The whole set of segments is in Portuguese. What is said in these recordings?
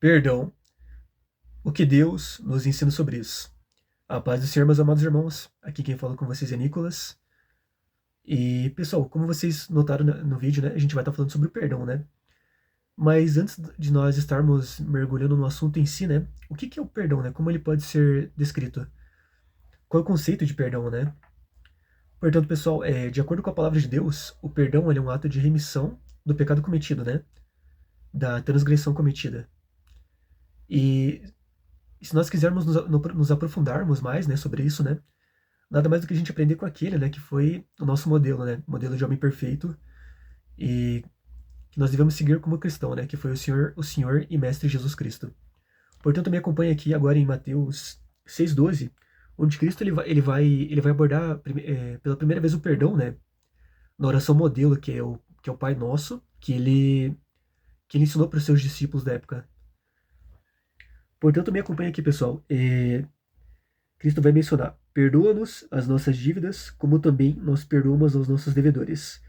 Perdão. O que Deus nos ensina sobre isso? A paz do Senhor, meus amados irmãos. Aqui quem fala com vocês é Nicolas. E, pessoal, como vocês notaram no vídeo, né, a gente vai estar falando sobre o perdão, né? Mas antes de nós estarmos mergulhando no assunto em si, né, o que é o perdão, né? Como ele pode ser descrito? Qual é o conceito de perdão, né? Portanto, pessoal, de acordo com a palavra de Deus, o perdão ele é um ato de remissão do pecado cometido, né? Da transgressão cometida. E se nós quisermos nos aprofundarmos mais, né, sobre isso, né, nada mais do que a gente aprender com aquele, né, que foi o nosso modelo, né, modelo de homem perfeito e que nós devemos seguir como cristão, né, que foi o Senhor e Mestre Jesus Cristo. Portanto, me acompanhe aqui agora em Mateus 6,12, onde Cristo ele vai abordar pela primeira vez o perdão, né, na oração modelo que é o Pai Nosso, que ele ensinou para os seus discípulos da época. Portanto, me acompanhe aqui, pessoal. Cristo vai mencionar: perdoa-nos as nossas dívidas, como também nós perdoamos aos nossos devedores.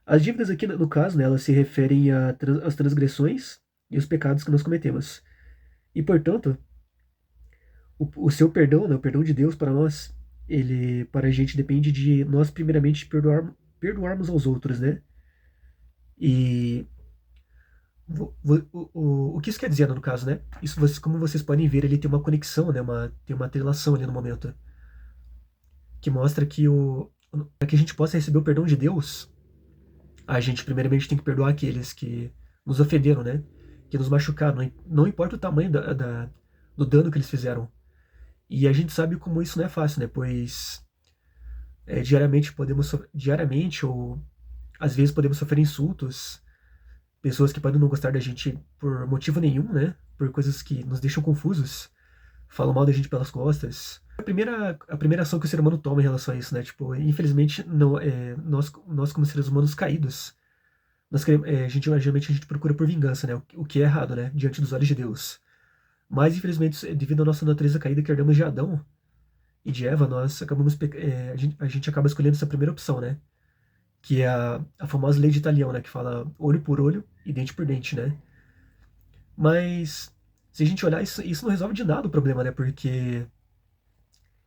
As dívidas aqui, no caso, né, elas se referem às transgressões e os pecados que nós cometemos. E, portanto, o seu perdão, né, o perdão de Deus para nós, ele para a gente depende de nós primeiramente perdoarmos aos outros, né? E o que isso quer dizer, no caso, né? Isso, como vocês podem ver, ele tem uma conexão, né? Tem uma atrelação ali no momento, que mostra que para que a gente possa receber o perdão de Deus, a gente primeiramente tem que perdoar aqueles que nos ofenderam, né? Que nos machucaram, não importa o tamanho do dano que eles fizeram. E a gente sabe como isso não é fácil, né? Pois diariamente ou às vezes podemos sofrer insultos, pessoas que podem não gostar da gente por motivo nenhum, né? Por coisas que nos deixam confusos, falam mal da gente pelas costas. A primeira ação que o ser humano toma em relação a isso, né? Tipo, infelizmente, não, nós como seres humanos caídos, geralmente a gente procura por vingança, né? O que é errado, né? Diante dos olhos de Deus. Mas, infelizmente, devido à nossa natureza caída que herdamos de Adão e de Eva, nós acabamos, a gente acaba escolhendo essa primeira opção, né? Que é a famosa lei de Italião, né? Que fala olho por olho e dente por dente, né? Mas, se a gente olhar, isso não resolve de nada o problema, né? Porque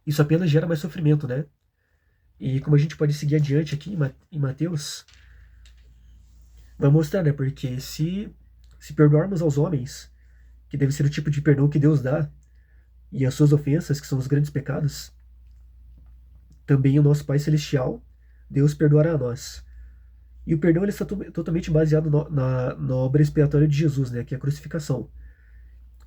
isso apenas gera mais sofrimento, né? E como a gente pode seguir adiante aqui em Mateus, vai mostrar, né? Porque se perdoarmos aos homens, que deve ser o tipo de perdão que Deus dá, e as suas ofensas, que são os grandes pecados, também o nosso Pai Celestial, Deus perdoará a nós. E o perdão ele está totalmente baseado na obra expiatória de Jesus, né? Que é a crucificação.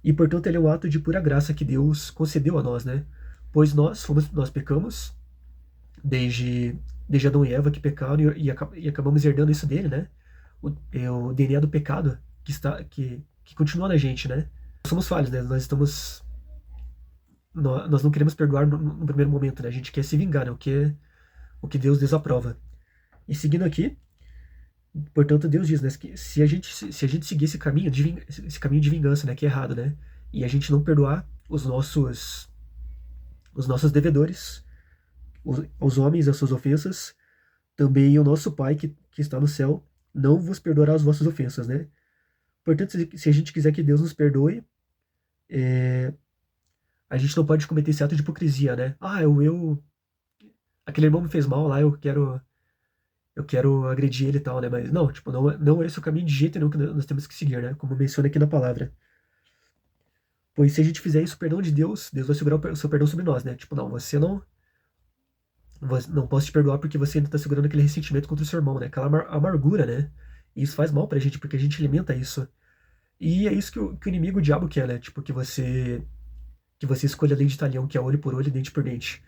E portanto ele é um ato de pura graça que Deus concedeu a nós, né? Pois nós pecamos desde Adão e Eva que pecaram e acabamos herdando isso dele, né? O DNA do pecado que continua na gente, né? Somos falhos, né? Nós não queremos perdoar no primeiro momento, né? A gente quer se vingar, né? O que Deus desaprova. E seguindo aqui, portanto, Deus diz, né, que se a gente seguir esse caminho de vingança, né, que é errado, né? E a gente não perdoar os nossos devedores, os homens as suas ofensas, também o nosso Pai que está no céu não vos perdoará as vossas ofensas, né? Portanto, se a gente quiser que Deus nos perdoe, a gente não pode cometer esse ato de hipocrisia, né? Aquele irmão me fez mal lá, eu quero agredir ele e tal, né? Mas não, tipo, não é esse o caminho de jeito nenhum que nós temos que seguir, né? Como menciona aqui na palavra. Pois se a gente fizer isso, o perdão de Deus, Deus vai segurar o seu perdão sobre nós, né? Tipo, não, não posso te perdoar porque você ainda está segurando aquele ressentimento contra o seu irmão, né? Aquela amargura, né? E isso faz mal pra gente, porque a gente alimenta isso. E é isso que o inimigo, o diabo quer, né? Tipo, que você escolha a lei de talião, que é olho por olho e dente por dente.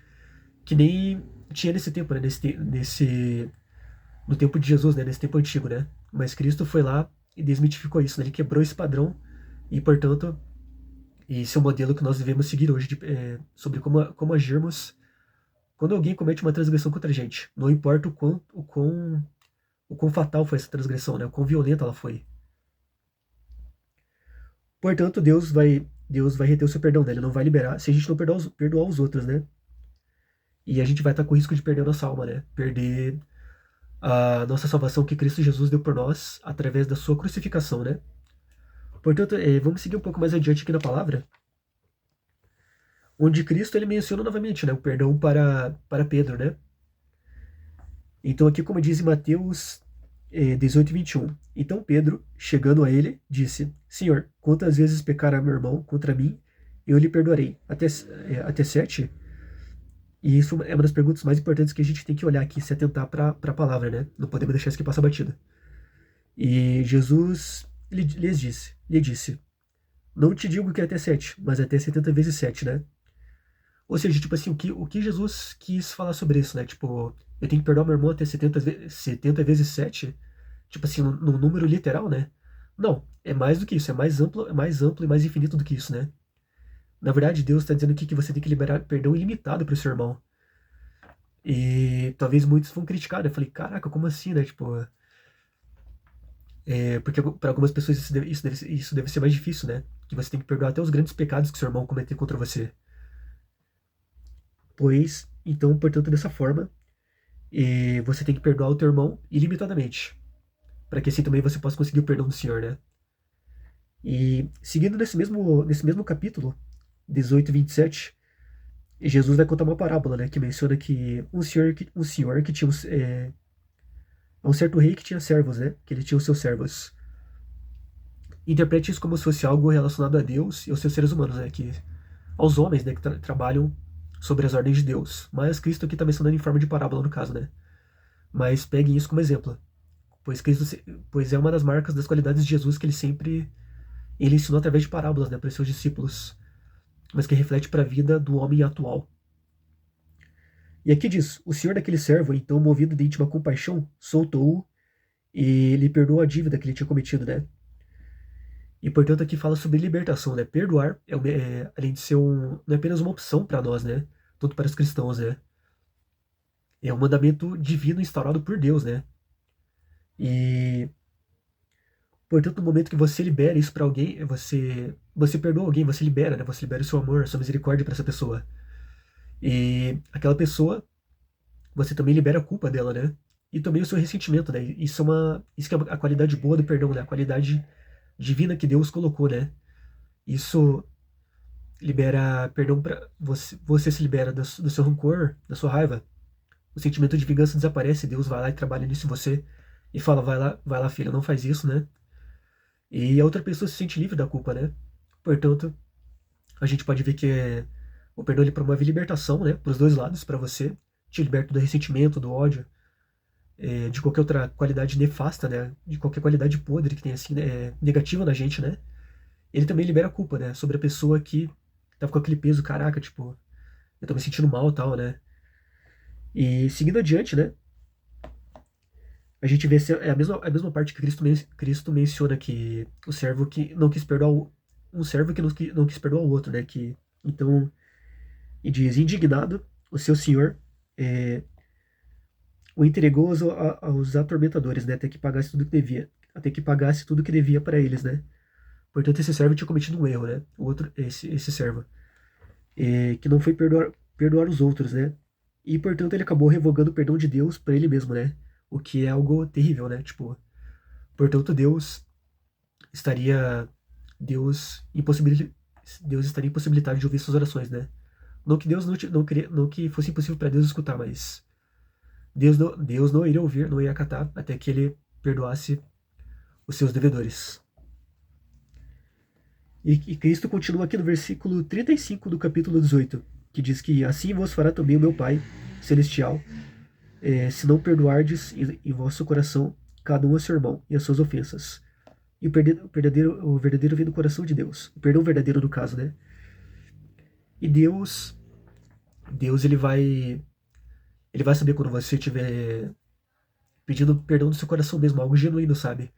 Que nem tinha nesse tempo, né? No tempo de Jesus, né? Nesse tempo antigo, né? Mas Cristo foi lá e desmitificou isso, né? Ele quebrou esse padrão e, portanto, esse é o modelo que nós devemos seguir hoje sobre como agirmos quando alguém comete uma transgressão contra a gente. Não importa o quão fatal foi essa transgressão, né? O quão violenta ela foi. Portanto, Deus vai reter o seu perdão, né? Ele não vai liberar se a gente não perdoar os outros, né? E a gente vai estar com o risco de perder a nossa alma, né? Perder a nossa salvação que Cristo Jesus deu por nós através da sua crucificação, né? Portanto, vamos seguir um pouco mais adiante aqui na palavra, onde Cristo ele menciona novamente, né, o perdão para Pedro, né? Então aqui como diz em Mateus 18:21. Então Pedro, chegando a ele, disse: Senhor, quantas vezes pecará meu irmão contra mim, eu lhe perdoarei. Até 7? E isso é uma das perguntas mais importantes que a gente tem que olhar aqui, se atentar para a palavra, né? Não podemos deixar isso aqui passar batido. E Jesus lhe disse, não te digo que é até 7, mas até 70 vezes 7, né? Ou seja, tipo assim, o que Jesus quis falar sobre isso, né? Tipo, eu tenho que perdoar meu irmão até 70 vezes 7? Tipo assim, no número literal, né? Não, é mais do que isso, é mais amplo e mais infinito do que isso, né? Na verdade, Deus está dizendo aqui que você tem que liberar perdão ilimitado para o seu irmão. E talvez muitos vão criticar, né? Eu falei, caraca, como assim, né? Tipo, porque para algumas pessoas isso deve ser mais difícil, né? Que você tem que perdoar até os grandes pecados que seu irmão cometeu contra você. Pois, então, portanto, dessa forma, você tem que perdoar o teu irmão ilimitadamente. Para que assim também você possa conseguir o perdão do Senhor, né? E seguindo nesse mesmo capítulo, 18:27, Jesus vai contar uma parábola, né? Que menciona que um senhor que tinha um certo rei que tinha servos, né? Que ele tinha os seus servos. Interprete isso como se fosse algo relacionado a Deus e aos seus seres humanos, né? Aos homens, né? Que trabalham sobre as ordens de Deus. Mas Cristo aqui está mencionando em forma de parábola, no caso, né? Mas peguem isso como exemplo. Pois é uma das marcas das qualidades de Jesus que ele ensinou através de parábolas, né? Para os seus discípulos. Mas que reflete para a vida do homem atual. E aqui diz: o senhor daquele servo, então, movido de íntima compaixão, soltou-o e lhe perdoou a dívida que ele tinha cometido, né? E portanto aqui fala sobre libertação, né? Perdoar além de ser não é apenas uma opção para nós, né? Tanto para os cristãos, né? É um mandamento divino instaurado por Deus, né? E portanto no momento que você libera isso para alguém, você perdoa alguém, você libera, né? Você libera o seu amor, a sua misericórdia para essa pessoa. E aquela pessoa, você também libera a culpa dela, né? E também o seu ressentimento, né? Isso que é a qualidade boa do perdão, né? A qualidade divina que Deus colocou, né? Isso libera perdão para você se libera do seu rancor, da sua raiva. O sentimento de vingança desaparece, Deus vai lá e trabalha nisso em você e fala, vai lá, filha, não faz isso, né? E a outra pessoa se sente livre da culpa, né? Portanto, a gente pode ver que o perdão ele promove libertação, né, para os dois lados, para você, te liberta do ressentimento, do ódio, de qualquer outra qualidade nefasta, né, de qualquer qualidade podre que tem assim, né, negativa na gente, né? Ele também libera a culpa, né, sobre a pessoa que tava com aquele peso, caraca, tipo, eu tô me sentindo mal e tal, né? E seguindo adiante, né? A gente vê a mesma parte que Cristo menciona que o servo que não quis perdoar um servo que não quis perdoar o outro, né? Então, e diz, indignado, o seu senhor o entregou aos atormentadores, né? Até que pagasse tudo que devia para eles, né? Portanto, esse servo tinha cometido um erro, né? Esse servo, que não foi perdoar os outros, né? E, portanto, ele acabou revogando o perdão de Deus para ele mesmo, né? O que é algo terrível, né? Tipo, portanto, estaria. Deus, impossibil, Deus estaria impossibilitado de ouvir suas orações, né? Não que Deus não queria, não que fosse impossível para Deus escutar, mas Deus não iria ouvir, não iria acatar até que ele perdoasse os seus devedores. E Cristo continua aqui no versículo 35 do capítulo 18, que diz que assim vos fará também o meu Pai celestial, se não perdoardes em vosso coração cada um a seu irmão e as suas ofensas. E o verdadeiro vem do coração de Deus. O perdão verdadeiro no caso, né? E Deus ele vai saber quando você estiver pedindo perdão do seu coração mesmo, algo genuíno, sabe?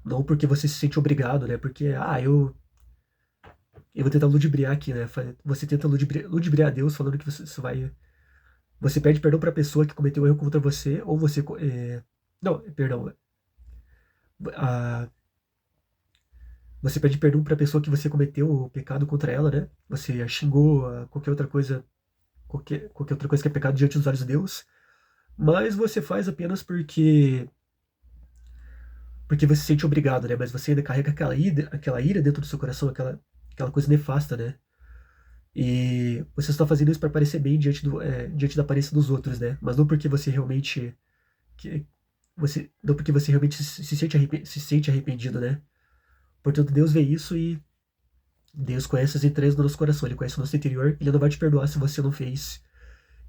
Não porque você se sente obrigado, né? Porque, eu vou tentar ludibriar aqui, né? Você tenta ludibriar Deus falando que você pede perdão para a pessoa que cometeu erro contra você, ou não, perdão. A, Você pede perdão para a pessoa que você cometeu o pecado contra ela, né? Você a xingou, qualquer outra coisa que é pecado diante dos olhos de Deus. Mas você faz apenas porque porque você se sente obrigado, né? Mas você ainda carrega aquela ira dentro do seu coração, aquela coisa nefasta, né? E você está fazendo isso para parecer bem diante da aparência dos outros, né? Mas não porque você realmente que não porque você realmente se sente arrependido, né? Portanto, Deus vê isso e Deus conhece as entranhas do nosso coração, Ele conhece o nosso interior, Ele não vai te perdoar se você não fez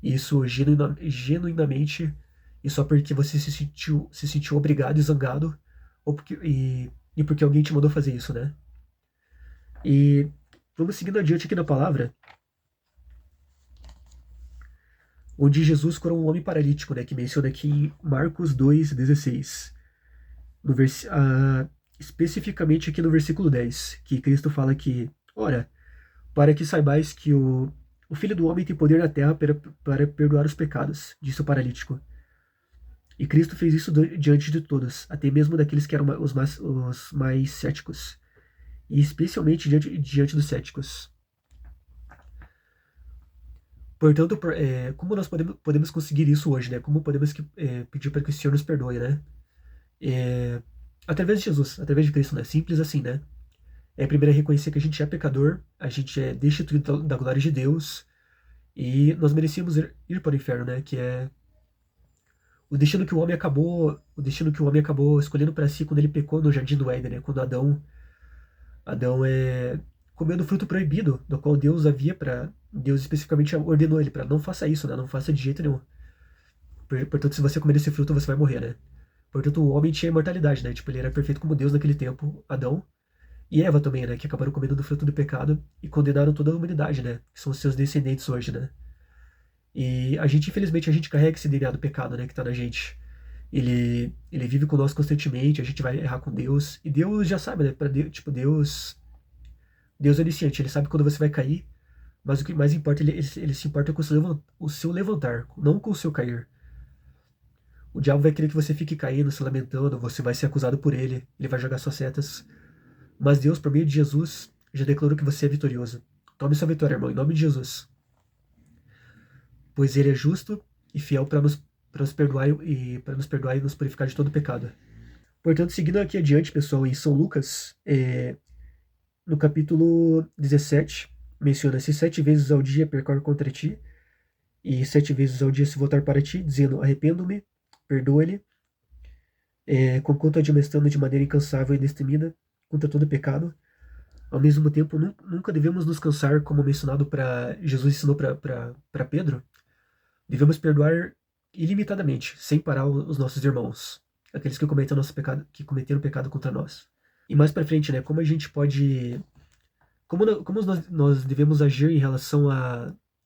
isso genuinamente e só porque você se sentiu obrigado e zangado e porque alguém te mandou fazer isso, né? E vamos seguindo adiante aqui na palavra, onde Jesus curou um homem paralítico, né, que menciona aqui em Marcos 2,16, no especificamente aqui no versículo 10, que Cristo fala que, ora, para que saibais que o Filho do Homem tem poder na terra para perdoar os pecados, disse o paralítico. E Cristo fez isso diante de todos, até mesmo daqueles que eram os mais céticos, e especialmente diante dos céticos. Portanto, como nós podemos conseguir isso hoje, né? Como podemos pedir para que o Senhor nos perdoe, né? É, através de Jesus, através de Cristo, né? Simples assim, né? Primeiro é reconhecer que a gente é pecador, a gente é destituído da glória de Deus e nós merecíamos ir para o inferno, né? Que é o destino que o homem acabou escolhendo para si quando ele pecou no jardim do Éden, né? Quando Adão comeu do fruto proibido, do qual Deus especificamente ordenou ele para não faça isso, né? Não faça de jeito nenhum. Portanto, se você comer esse fruto, você vai morrer, né? Portanto, o homem tinha imortalidade, né? Tipo, ele era perfeito como Deus naquele tempo, Adão. E Eva também, né? Que acabaram comendo do fruto do pecado e condenaram toda a humanidade, né? Que são os seus descendentes hoje, né? E infelizmente, a gente carrega esse DNA do pecado, né? Que tá na gente. Ele vive conosco constantemente, a gente vai errar com Deus. E Deus já sabe, né? Tipo, Deus é onisciente, ele sabe quando você vai cair, mas o que mais importa, ele se importa com o seu levantar, não com o seu cair. O diabo vai querer que você fique caindo, se lamentando, você vai ser acusado por ele vai jogar suas setas. Mas Deus, por meio de Jesus, já declarou que você é vitorioso. Tome sua vitória, irmão, em nome de Jesus. Pois ele é justo e fiel para nos perdoar e nos purificar de todo pecado. Portanto, seguindo aqui adiante, pessoal, em São Lucas, no capítulo 17, menciona-se 7 vezes ao dia pecar contra ti, e 7 vezes ao dia se voltar para ti, dizendo, arrependo-me, perdoa-lhe, conquanto admoestando de maneira incansável e destemida contra todo pecado. Ao mesmo tempo, nunca devemos nos cansar, como mencionado Jesus ensinou para Pedro, devemos perdoar ilimitadamente, sem parar os nossos irmãos, aqueles que cometeram pecado contra nós. E mais para frente, né, como a gente pode, como nós devemos agir em relação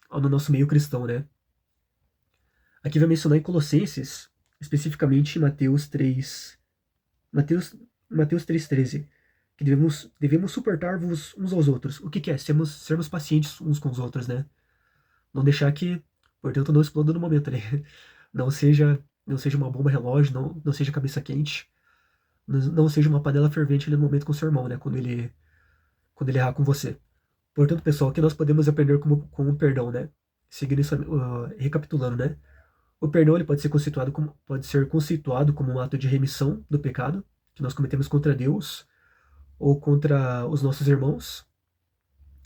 ao no nosso meio cristão, né? Aqui vai mencionar em Colossenses, especificamente em Mateus, Mateus 3,13, que devemos suportar-vos uns aos outros. O que que é? Sermos pacientes uns com os outros, né? Não deixar que, portanto, não exploda no momento, né? Não seja uma bomba relógio, não seja cabeça quente, não seja uma panela fervente ali no momento com o seu irmão, né? Quando ele errar com você. Portanto, pessoal, o que nós podemos aprender com o perdão, né? Seguindo isso, recapitulando, né? O perdão ele pode ser conceituado como um ato de remissão do pecado que nós cometemos contra Deus ou contra os nossos irmãos.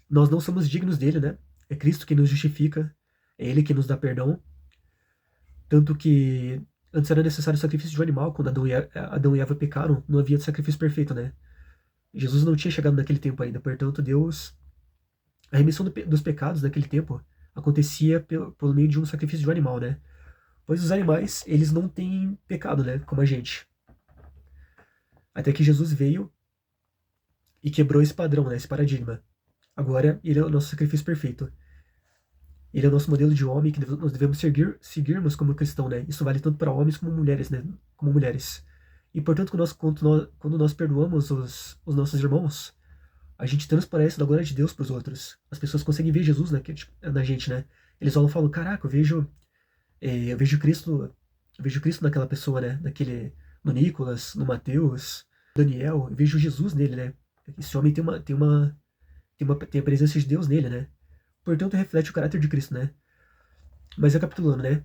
Nós não somos dignos dele, né? É Cristo que nos justifica, é Ele que nos dá perdão. Tanto que antes era necessário o sacrifício de um animal, quando Adão e Eva pecaram, não havia sacrifício perfeito, né? Jesus não tinha chegado naquele tempo ainda, portanto, a remissão dos pecados naquele tempo acontecia pelo meio de um sacrifício de um animal, né? Pois os animais, eles não têm pecado, né? Como a gente. Até que Jesus veio e quebrou esse padrão, né? Esse paradigma. Agora, ele é o nosso sacrifício perfeito. Ele é o nosso modelo de homem que nós devemos seguirmos como cristão, né? Isso vale tanto para homens como mulheres, né? Como mulheres. E, portanto, quando nós perdoamos os nossos irmãos, a gente transparece da glória de Deus para os outros. As pessoas conseguem ver Jesus na gente, né? Eles olham e falam, caraca, eu vejo Cristo naquela pessoa, né? No Nicolas, no Mateus, Daniel, eu vejo Jesus nele, né? Esse homem tem a presença de Deus nele, né? Portanto, reflete o caráter de Cristo, né? Mas recapitulando, né?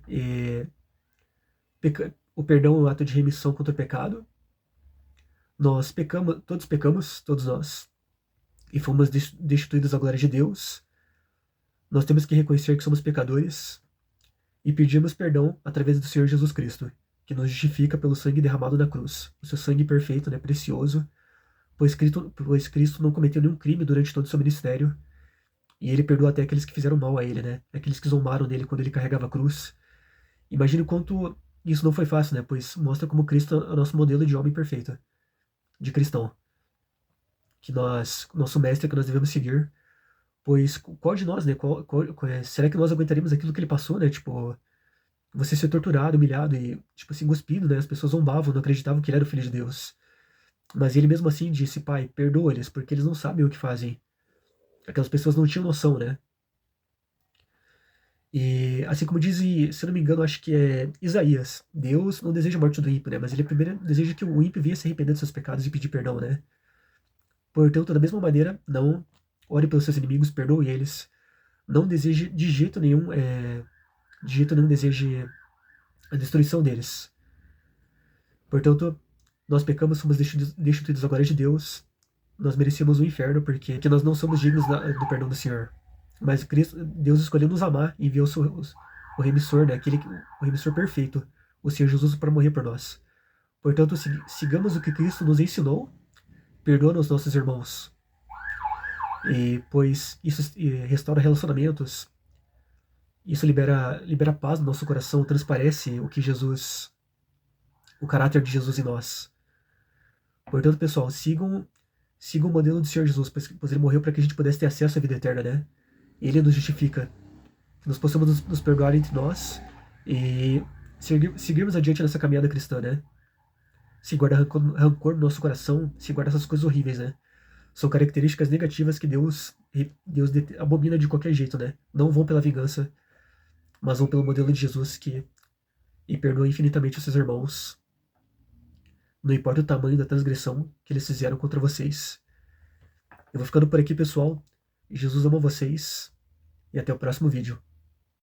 O perdão é um ato de remissão contra o pecado. Nós pecamos, todos nós, e fomos destituídos da glória de Deus. Nós temos que reconhecer que somos pecadores e pedirmos perdão através do Senhor Jesus Cristo, que nos justifica pelo sangue derramado na cruz, o seu sangue perfeito, né, precioso, pois Cristo não cometeu nenhum crime durante todo o seu ministério, e ele perdoa até aqueles que fizeram mal a ele, né, aqueles que zombaram dele quando ele carregava a cruz. Imagine o quanto isso não foi fácil, né, pois mostra como Cristo é o nosso modelo de homem perfeito, de cristão, nosso mestre que nós devemos seguir, pois qual de nós, né, será que nós aguentaríamos aquilo que ele passou, né, tipo, você ser torturado, humilhado e, tipo assim, cuspido, né? As pessoas zombavam, não acreditavam que ele era o filho de Deus. Mas ele mesmo assim disse, Pai, perdoa-lhes, porque eles não sabem o que fazem. Aquelas pessoas não tinham noção, né? E assim como diz, se eu não me engano, acho que é Isaías, Deus não deseja a morte do ímpio, né? Mas ele primeiro deseja que o ímpio venha se arrepender dos seus pecados e pedir perdão, né? Portanto, da mesma maneira, não ore pelos seus inimigos, perdoe eles. Não deseje de jeito nenhum deseje a destruição deles. Portanto, nós pecamos, somos destituídos agora de Deus, nós merecemos o inferno porque nós não somos dignos do perdão do Senhor. Mas Cristo, Deus escolheu nos amar e enviou o remissor, né, o remissor perfeito, o Senhor Jesus, para morrer por nós. Portanto, sigamos o que Cristo nos ensinou, perdoando os nossos irmãos. E pois isso restaura relacionamentos, isso libera paz no nosso coração, transparece o caráter de Jesus em nós. Portanto, pessoal, sigam o modelo do Senhor Jesus, pois ele morreu para que a gente pudesse ter acesso à vida eterna, né? Ele nos justifica, que nós possamos nos perdoar entre nós e seguirmos adiante nessa caminhada cristã, né? Se guardar rancor no nosso coração, se guardar essas coisas horríveis, né? São características negativas que Deus abomina de qualquer jeito, né? Não vão pela vingança, mas vão pelo modelo de Jesus e perdoa infinitamente os seus irmãos. Não importa o tamanho da transgressão que eles fizeram contra vocês. Eu vou ficando por aqui, pessoal. Jesus ama vocês e até o próximo vídeo.